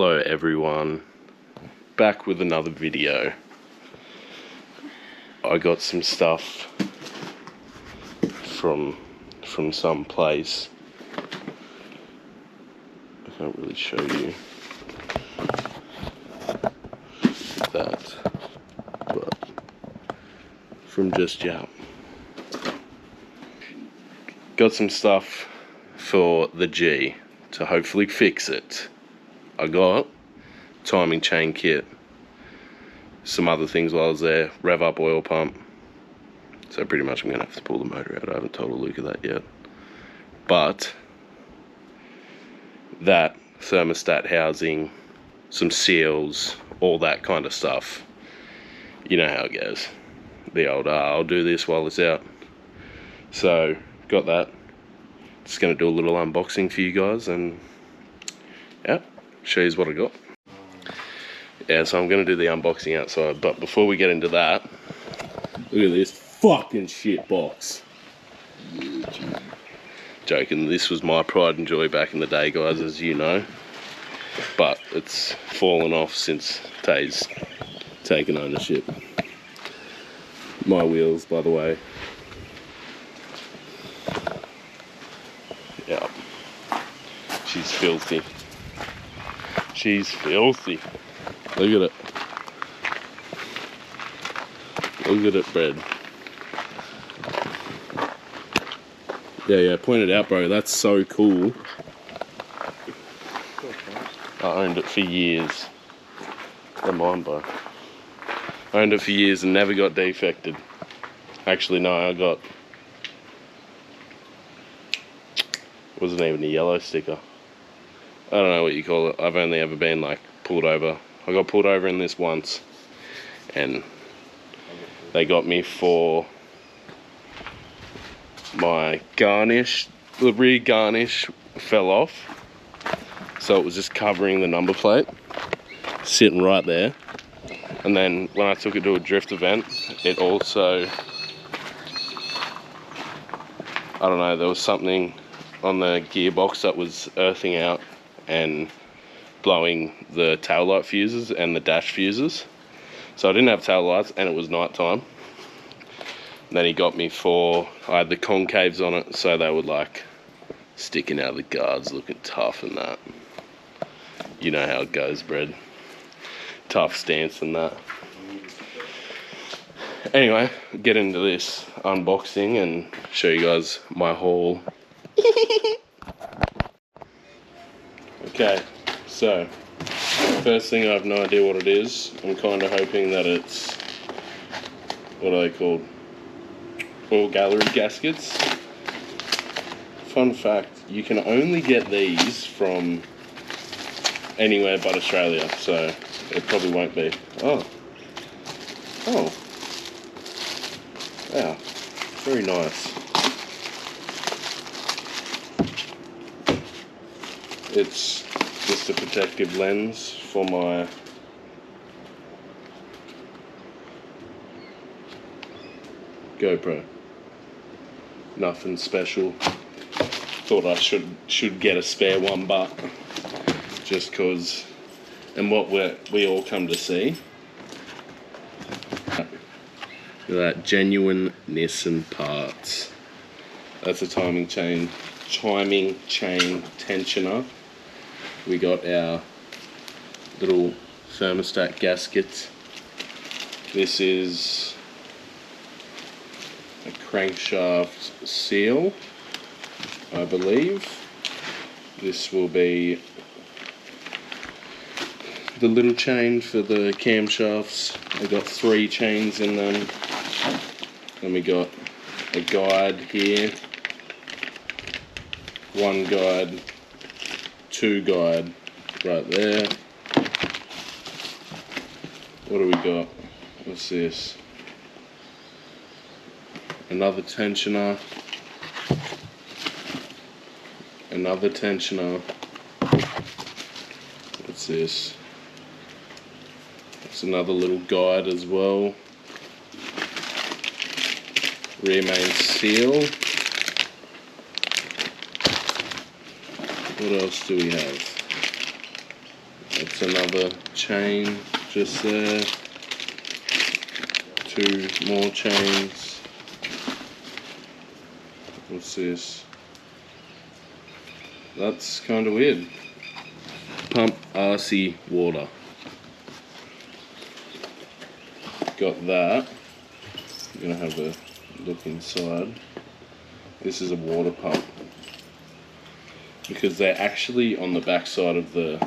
Hello everyone, back with another video. I got some stuff from some place. I can't really show you that, but from Just Yap. Got some stuff for the G to hopefully fix it. I got timing chain kit, some other things while I was there, rev up oil pump. So pretty much I'm gonna have to pull the motor out. I haven't told a Luke of that yet. But that thermostat housing, some seals, all that kind of stuff. You know how it goes. The old, I'll do this while it's out. So got that. Just gonna do a little unboxing for you guys and yeah, show you what I got. Yeah, so I'm gonna do the unboxing outside, but before we get into that, look at this fucking shit box. Joking, this was my pride and joy back in the day, guys, as you know. But it's fallen off since Tay's taken ownership. My wheels, by the way. Yeah. She's filthy. She's filthy. Look at it. Look at it, Brad. Yeah, point it out, bro. That's so cool. I owned it for years. Don't mind, bro. I owned it for years and never got defected. Actually, no, I got... wasn't even a yellow sticker. I don't know what you call it. I've only ever been, like, pulled over. I got pulled over in this once. And they got me for... my garnish, the rear garnish fell off, so it was just covering the number plate, sitting right there. And then when I took it to a drift event, it also, I don't know, there was something on the gearbox that was earthing out and blowing the tail light fuses and the dash fuses. So I didn't have tail lights and it was night time. Then he got me for, I had the concaves on it, so they were like sticking out of the guards, looking tough and that. You know how it goes, Brad. Tough stance and that. Anyway, get into this unboxing and show you guys my haul. Okay, so first thing, I have no idea what it is. I'm kind of hoping that it's, what are they called? Oil gallery gaskets. Fun fact, you can only get these from anywhere but Australia, so it probably won't be. Oh, wow, very nice. It's just a protective lens for my GoPro. Nothing special. Thought I should get a spare one, but just cause, and what we all come to see. That genuine Nissan parts. That's a timing chain tensioner. We got our little thermostat gaskets. This is a crankshaft seal, I believe. This will be the little chain for the camshafts. I got 3 chains in them. Then we got a guide here, 1 guide, 2 guide right there. What do we got? What's this? Another tensioner, another tensioner. What's this? It's another little guide as well. Rear main seal. What else do we have? It's another chain just there. 2 more chains. What's this? That's kind of weird. Pump RC water. Got that. I'm gonna have a look inside. This is a water pump. Because they're actually on the back side of the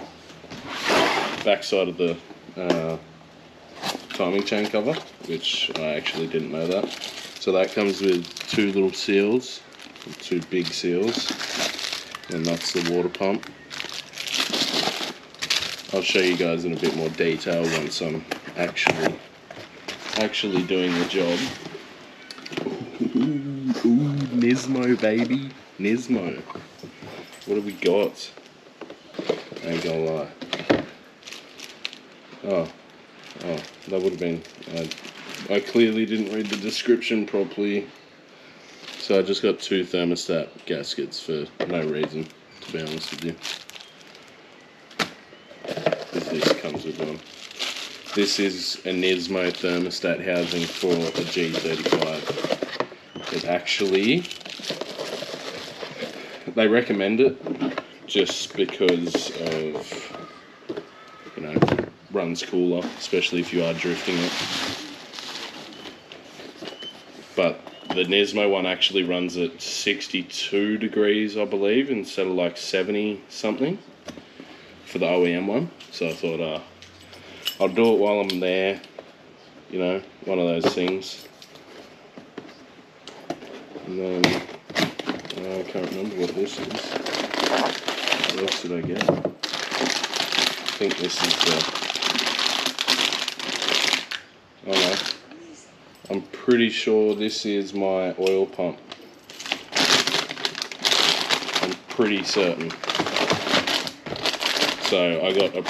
timing chain cover, which I actually didn't know that. So that comes with 2 little seals, 2 big seals, and that's the water pump. I'll show you guys in a bit more detail once I'm actually doing the job. Ooh, Nismo baby, Nismo. What have we got? I ain't gonna lie. Oh, that would have been. I clearly didn't read the description properly, so I just got 2 thermostat gaskets for no reason, to be honest with you. This comes with one. This is a Nismo thermostat housing for a G35. It actually, they recommend it just because of, you know, runs cooler, especially if you are drifting it. But the Nismo one actually runs at 62 degrees, I believe, instead of like 70 something for the OEM one. So I thought I'll do it while I'm there, you know, one of those things. And then I can't remember what this is. What else did I get? I think this is the... Oh no. I'm pretty sure this is my oil pump. I'm pretty certain. So I got a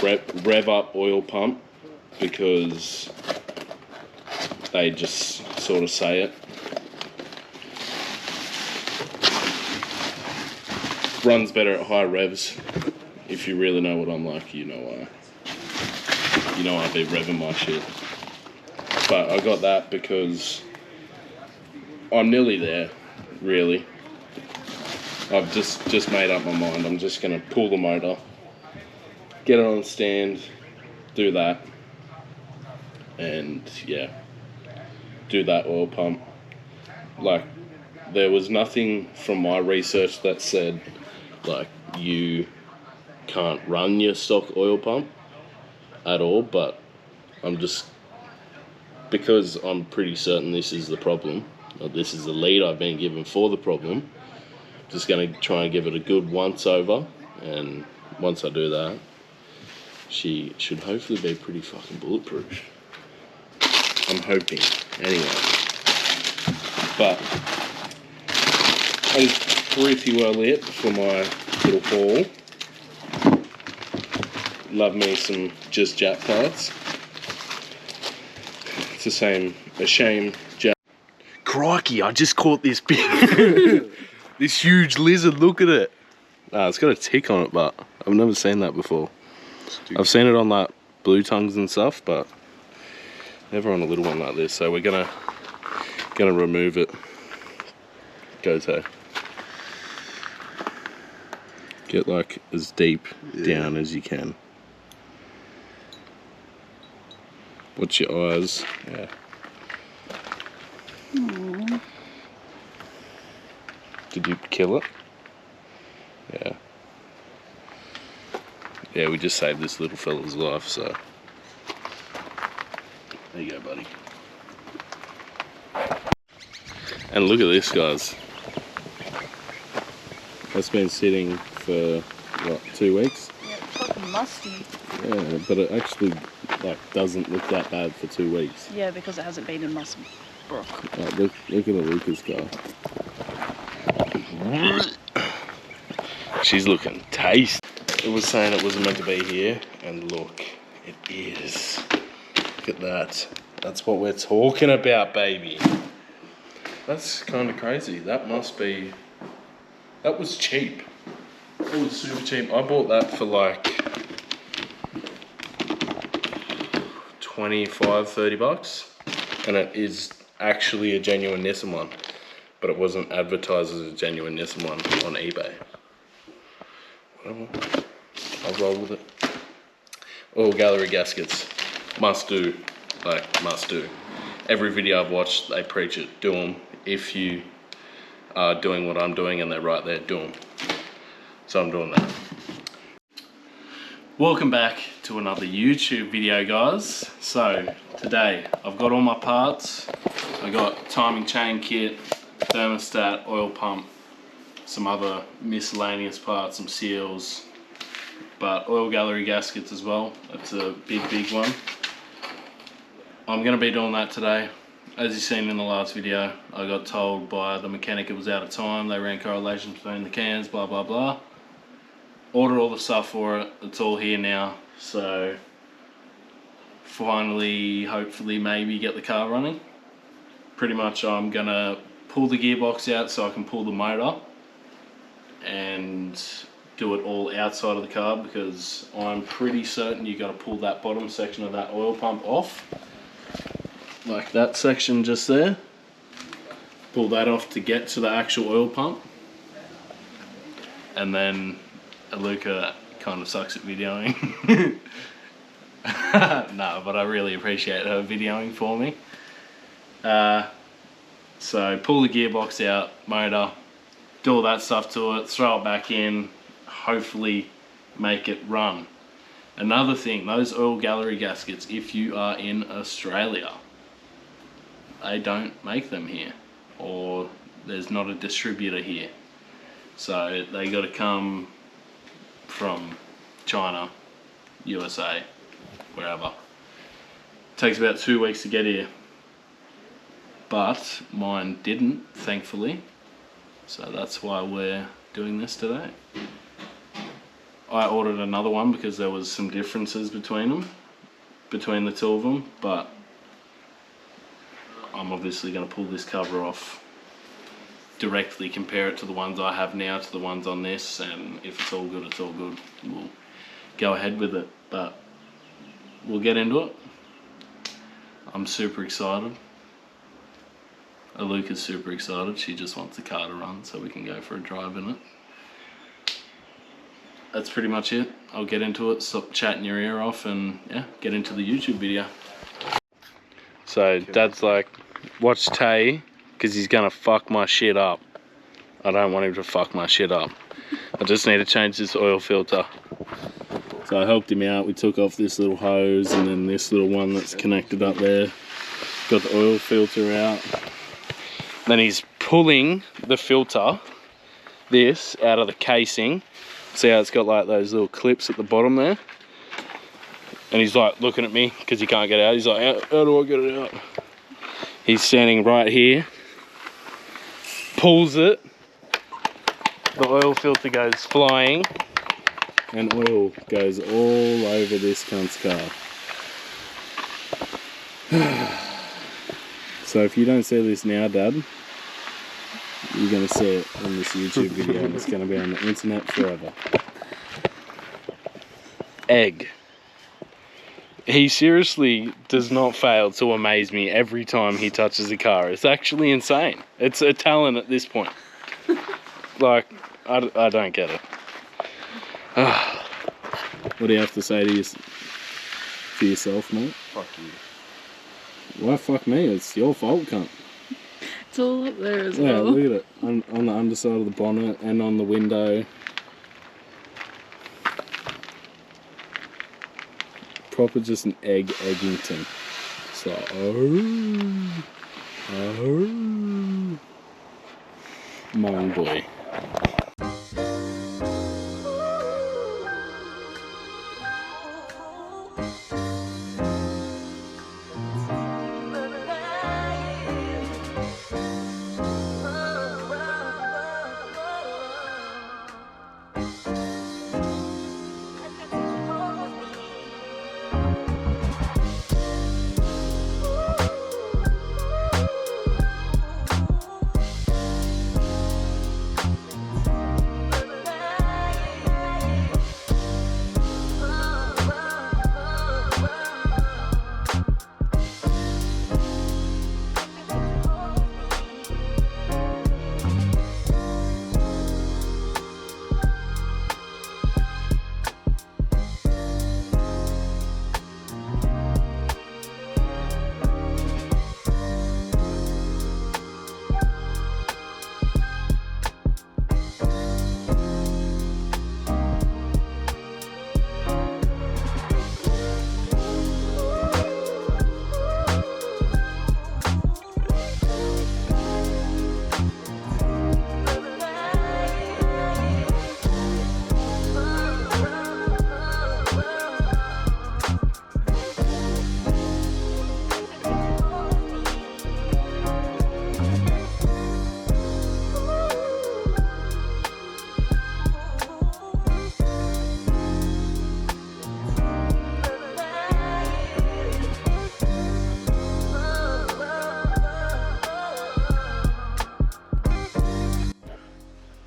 rev up oil pump because they just sort of say it. Runs better at high revs. If you really know what I'm like, you know I'd be revving my shit. But I got that because I'm nearly there, really. I've just made up my mind. I'm just gonna pull the motor, get it on the stand, do that, and yeah, do that oil pump. Like, there was nothing from my research that said, like, you can't run your stock oil pump at all, but I'm just, because I'm pretty certain this is the problem, or this is the lead I've been given for the problem, just going to try and give it a good once over, and once I do that, she should hopefully be pretty fucking bulletproof. I'm hoping. Anyway. But I'm pretty well lit for my little haul. Love me some Just Jap parts. It's a shame Jap. Crikey, I just caught this big, this huge lizard, look at it. It's got a tick on it, but I've never seen that before. I've seen it on like blue tongues and stuff, but never on a little one like this. So we're gonna remove it. Go to get like as deep down as you can. Watch your eyes. Yeah. Aww. Did you kill it? Yeah. Yeah, we just saved this little fella's life, so there you go, buddy. And look at this, guys. That's been sitting for what, 2 weeks? Yeah, it's fucking musty. Yeah, but it actually like doesn't look that bad for 2 weeks. Yeah, because it hasn't been in muscle brook. Right, look at the Lucas guy. She's looking tasty. It was saying it wasn't meant to be here, and look, it is. Look at that. That's what we're talking about, baby. That's kind of crazy. That must be... That was cheap. It was super cheap. I bought that for like $25-30, and it is actually a genuine Nissan one, but it wasn't advertised as a genuine Nissan one on eBay. Whatever, I'll roll with it. All gallery gaskets, must do, must do. Every video I've watched, they preach it, do them. If you are doing what I'm doing and they're right there, do them. So I'm doing that. Welcome back to another YouTube video, guys. So today I've got all my parts. I got timing chain kit, thermostat, oil pump, some other miscellaneous parts, some seals, but oil gallery gaskets as well. That's a big one. I'm going to be doing that today. As you've seen in the last video, I got told by the mechanic it was out of time. They ran correlations between the cans, blah blah blah. Ordered all the stuff for it. It's all here now. So finally, hopefully, maybe get the car running. Pretty much I'm going to pull the gearbox out so I can pull the motor and do it all outside of the car, because I'm pretty certain you got to pull that bottom section of that oil pump off, like that section just there. Pull that off to get to the actual oil pump, and then Aluka kind of sucks at videoing. No, but I really appreciate her videoing for me. So pull the gearbox out, motor, do all that stuff to it, throw it back in, hopefully make it run. Another thing, those oil gallery gaskets, if you are in Australia, they don't make them here, or there's not a distributor here. So they got to come from China, USA, wherever. Takes about 2 weeks to get here, but mine didn't, thankfully. So that's why we're doing this today. I ordered another one because there was some differences between the two of them, but I'm obviously going to pull this cover off, directly compare it to the ones I have now to the ones on this, and if it's all good, it's all good. We'll go ahead with it, but we'll get into it. I'm super excited. Aluka's super excited. She just wants the car to run so we can go for a drive in it. That's pretty much it. I'll get into it, stop chatting your ear off, and yeah, get into the YouTube video. So Dad's like, watch Tay, because he's gonna fuck my shit up. I don't want him to fuck my shit up. I just need to change this oil filter. So I helped him out. We took off this little hose and then this little one that's connected up there. Got the oil filter out. Then he's pulling the filter, this, out of the casing. See how it's got like those little clips at the bottom there? And he's like looking at me because he can't get it out. He's like, how do I get it out? He's standing right here, pulls it, the oil filter goes flying, and oil goes all over this cunt's car. So if you don't see this now, Dad, you're going to see it in this YouTube video, and it's going to be on the internet forever. Egg. He seriously does not fail to amaze me every time he touches a car. It's actually insane. It's a talent at this point. Like, I don't get it. What do you have to say to for yourself, mate? Fuck you. Why fuck me? It's your fault, cunt. It's all up there as Yeah, well. look at it. On the underside of the bonnet and on the window. Proper just an Eggington. Just like, oh. Mine boy.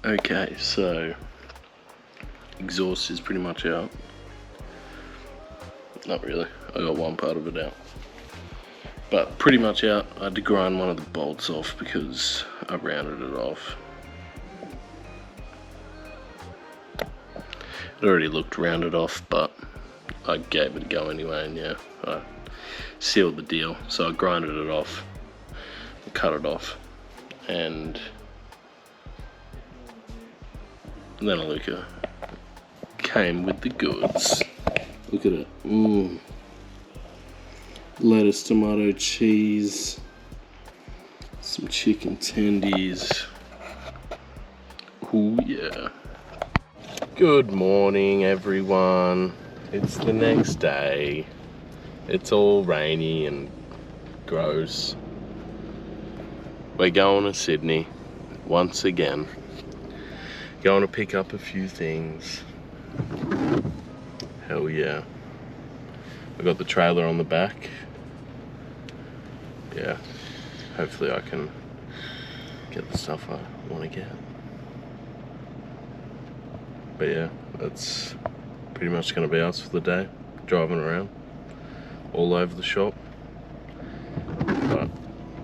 Okay, so exhaust is pretty much out. Not really, I got one part of it out. But pretty much out. I had to grind one of the bolts off because I rounded it off. It already looked rounded off, but I gave it a go anyway, and yeah, I sealed the deal. So I grinded it off, cut it off, and then Aluka came with the goods. Look at it. Lettuce, tomato, cheese, some chicken tendies. Ooh yeah. Good morning everyone. It's the next day. It's all rainy and gross. We're going to Sydney once again. Going to pick up a few things. Hell yeah. I got the trailer on the back. Yeah, hopefully I can get the stuff I want to get. But yeah, that's pretty much going to be us for the day. Driving around all over the shop. But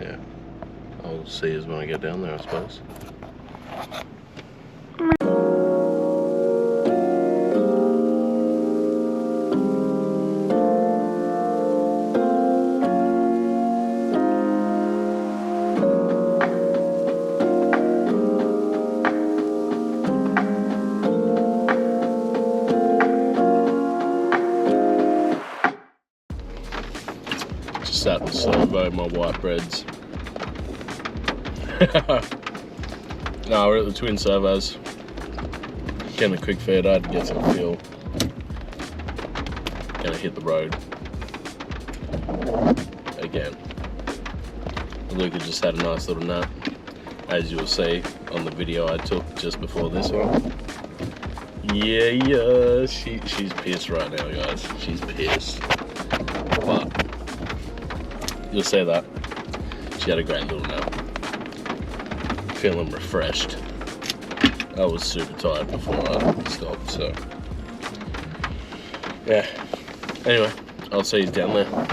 yeah, I'll see you when I get down there, I suppose. At the servo, my white breads. No, we're at the twin servos. Getting a quick feed, I had to get some fuel. Gonna hit the road again. Luca just had a nice little nap, as you'll see on the video I took just before this one. Yeah, she's pissed right now, guys. She's pissed, but you'll say that. She had a great little nap. Feeling refreshed. I was super tired before I stopped, so. Yeah. Anyway, I'll see you down there.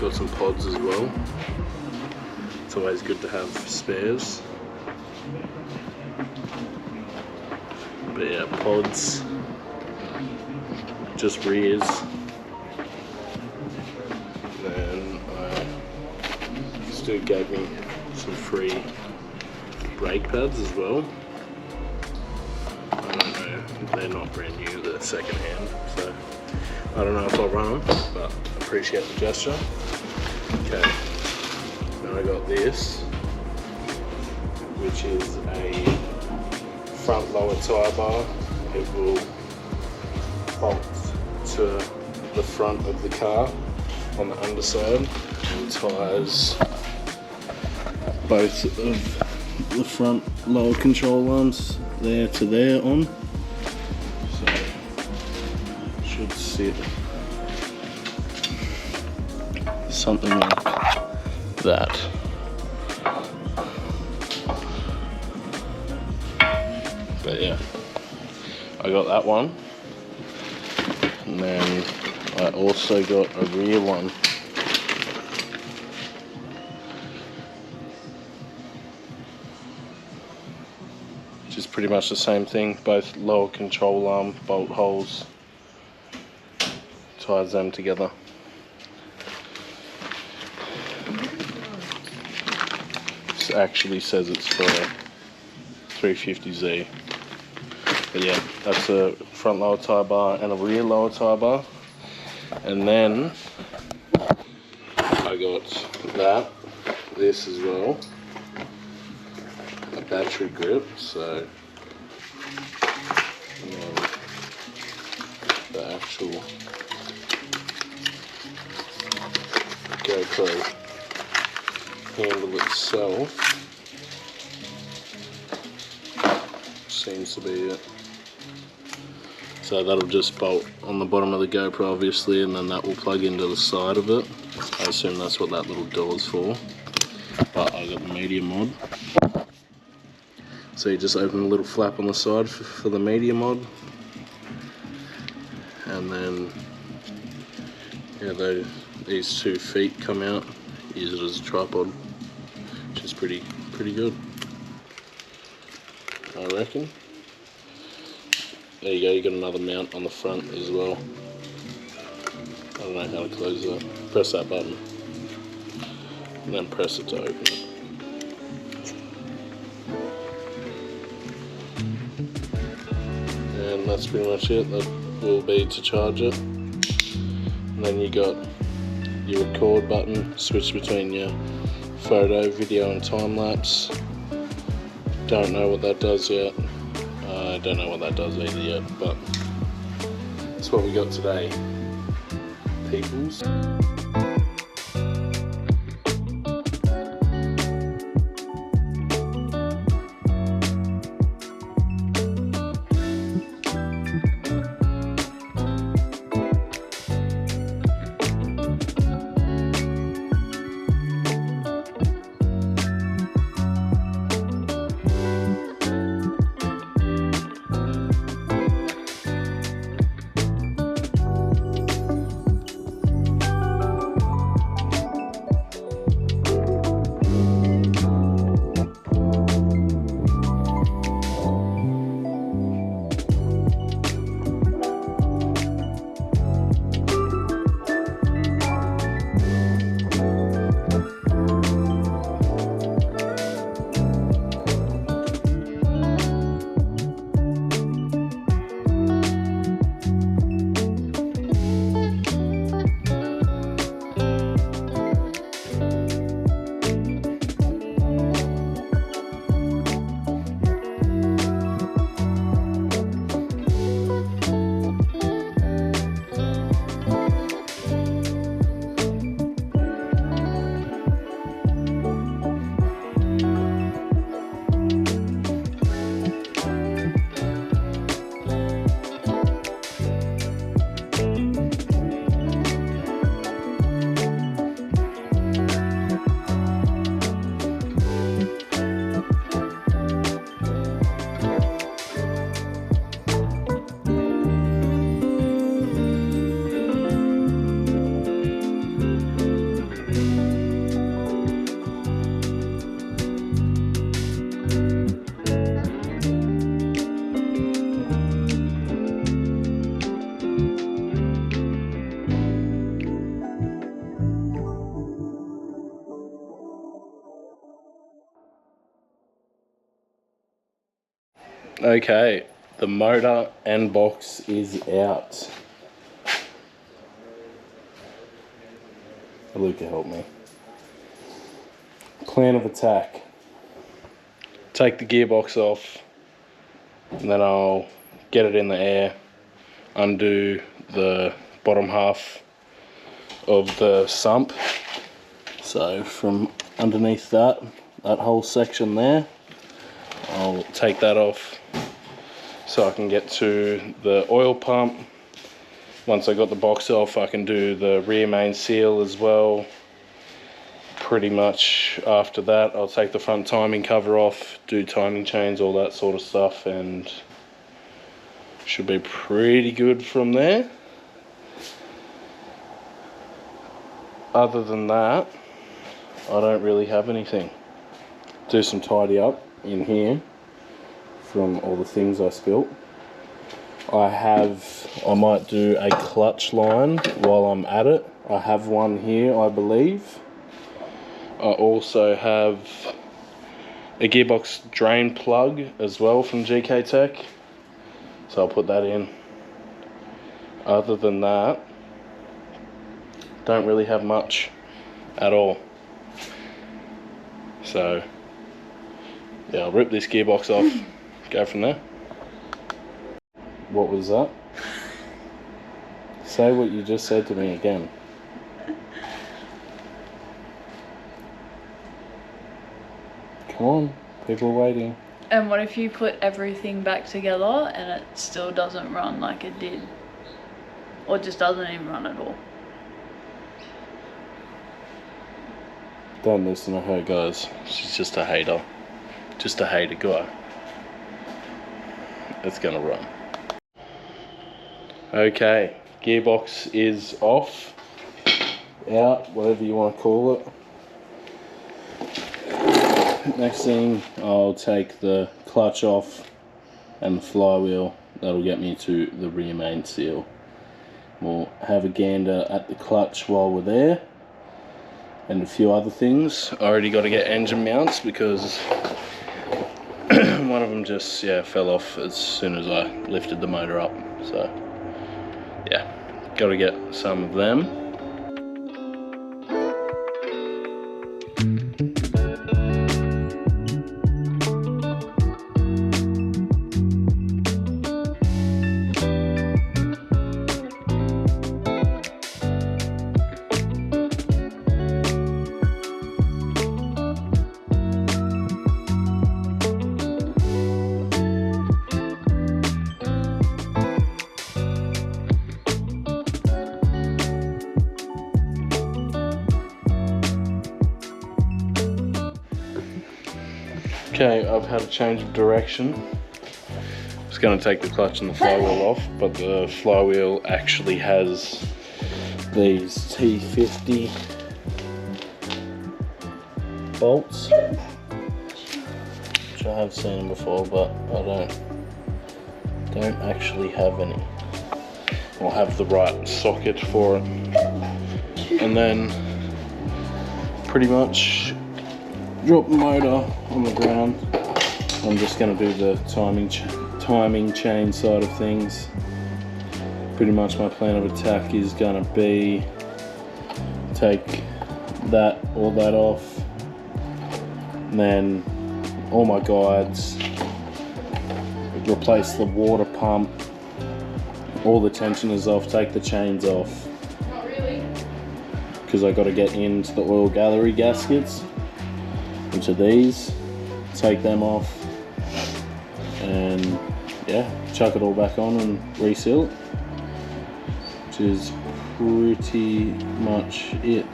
Got some pods as well. It's always good to have spares. But yeah, pods, just rears. Then Stu gave me some free brake pads as well. I don't know, they're not brand new, they're second hand, so I don't know if I'll run them, but appreciate the gesture. Okay, then I got this, which is a front lower tyre bar it will bolt to the front of the car on the underside and ties both of the front lower control arms there to there on. So should sit something like that. But yeah, I got that one, and then I also got a rear one, which is pretty much the same thing, both lower control arm bolt holes, ties them together. This actually says it's for a 350Z. But yeah, that's a front lower tie bar and a rear lower tie bar. And then I got this as well, a battery grip. So the actual GoPro handle itself seems to be it. So that'll just bolt on the bottom of the GoPro obviously, and then that will plug into the side of it. I assume that's what that little door's for. But I got the media mod. So you just open a little flap on the side for the media mod. And then yeah, these 2 feet come out. Use it as a tripod, which is pretty good, I reckon. There you go, you got another mount on the front as well. I don't know how to close that. Press that button, and then press it to open it. And that's pretty much it. That will be to charge it. And then you got your record button, switch between your photo, video and time lapse. Don't know what that does yet. I don't know what that does either yet, but that's what we got today, peoples. Okay, the motor and box is out. Luca, help me. Plan of attack. Take the gearbox off, and then I'll get it in the air, undo the bottom half of the sump. So from underneath that whole section there, I'll take that off so I can get to the oil pump. Once I got the box off, I can do the rear main seal as well. Pretty much after that, I'll take the front timing cover off, do timing chains, all that sort of stuff, and should be pretty good from there. Other than that, I don't really have anything. Do some tidy up in here from all the things I spilt. I might do a clutch line while I'm at it. I have one here, I believe. I also have a gearbox drain plug as well from GK Tech, so I'll put that in. Other than that, don't really have much at all. So yeah, I'll rip this gearbox off, go from there. What was that? Say what you just said to me again. Come on, people are waiting. And what if you put everything back together and it still doesn't run like it did? Or just doesn't even run at all? Don't listen to her, guys. She's just a hater. Just a hater guy. It's gonna run. Okay, gearbox is off. Out, whatever you want to call it. Next thing, I'll take the clutch off and the flywheel. That'll get me to the rear main seal. We'll have a gander at the clutch while we're there, and a few other things. I already got to get engine mounts because one of them just fell off as soon as I lifted the motor up. So yeah, got to get some of them. Okay, I've had a change of direction. I was going to take the clutch and the flywheel off, but the flywheel actually has these T50 bolts, which I have seen before, but I don't actually have any, or have the right socket for it. And then pretty much drop the motor on the ground. I'm just going to do the timing chain side of things. Pretty much my plan of attack is going to be take all that off, and then all my guides, replace the water pump, all the tensioners off, take the chains off, because I got to get into the oil gallery gaskets, which are these. Take them off and yeah, chuck it all back on and reseal it, which is pretty much it.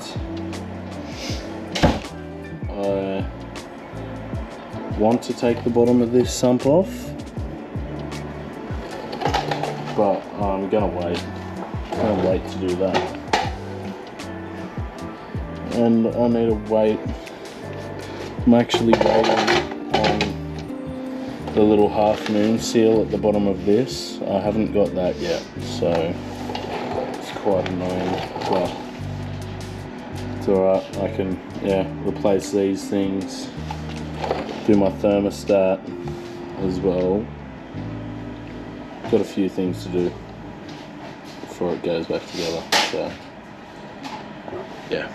I want to take the bottom of this sump off, but I'm gonna wait. To do that, and I need to wait. I'm actually waiting on the little half moon seal at the bottom of this. I haven't got that yet, so it's quite annoying, but it's alright. I can replace these things, do my thermostat as well. Got a few things to do before it goes back together, so yeah.